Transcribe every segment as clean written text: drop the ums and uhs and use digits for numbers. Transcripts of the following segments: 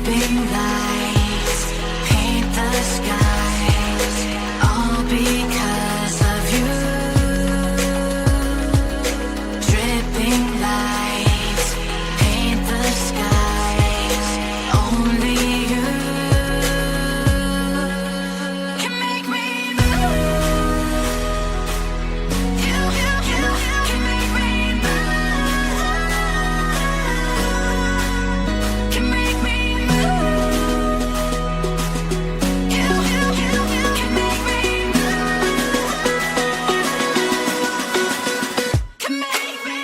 Dripping lights paint the skies, all because of you. Dripping lights paint the skies, only you can make me move. You can make me move. Can make me move. You can make me move. Can make me.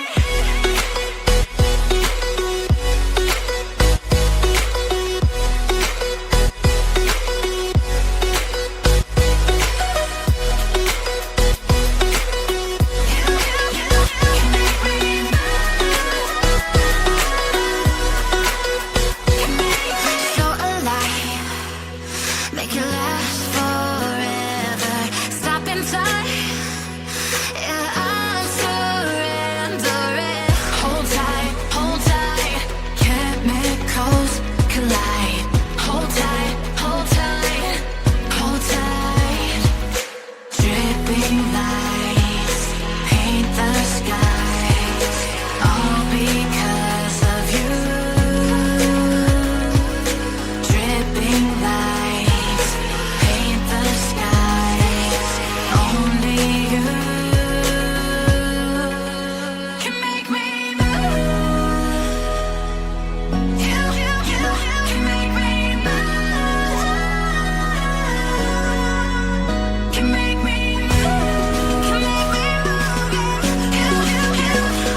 So alive, make it last forever. Stop in time, yeah, I'm surrendering. Hold tight, chemicals collide. Hold tight, hold tight, hold tight. Dripping lights paint the skies, all because of you. Dripping lights paint the skies, only you can make me move. You can make me move. Can make me move. Can make me move. You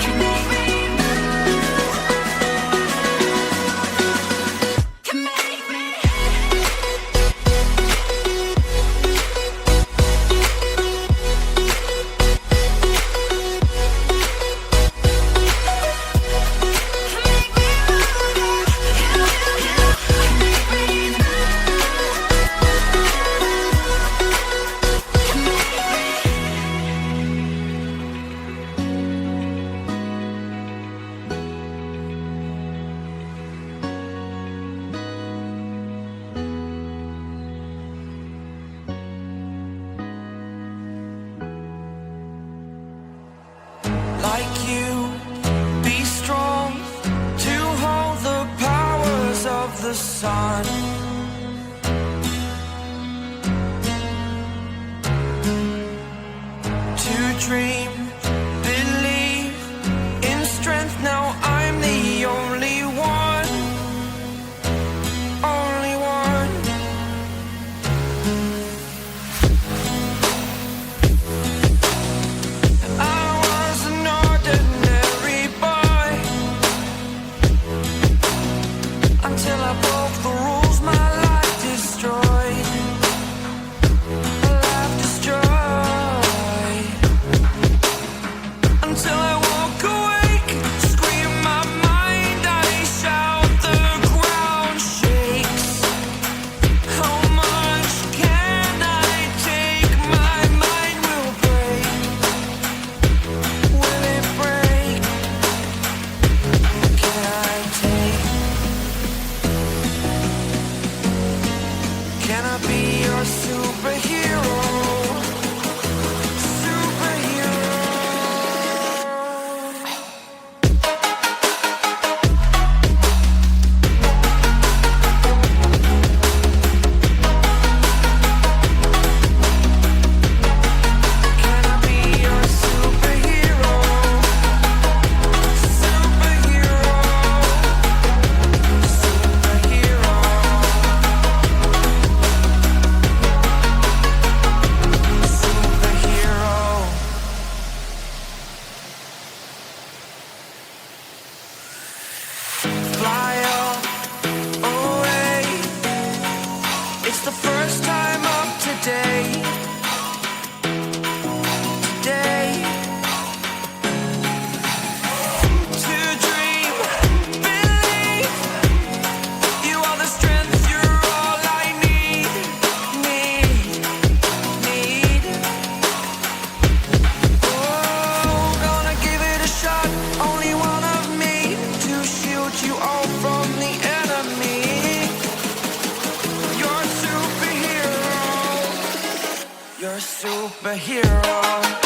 can make me move. Can make me. Like you, be strong to hold the powers of the sun. To dream, believe in strength. Now I'm the only one, only one. I was an ordinary boy until I broke the rules. My life destroyed, my life destroyed. Until I walk awake, scream my mind, I shout, the ground shakes. How much can I take? My mind will break. Will it break? Can I take? Can I be your superhero? Superhero. Can I be your superhero? Superhero. Superhero. Superhero. Fly away. It's the first time of today. Today. To dream, believe. You are the strength, you're all I need. Need. Oh, gonna give it a shot. Only one of me to shield you all from the enemy. superhero.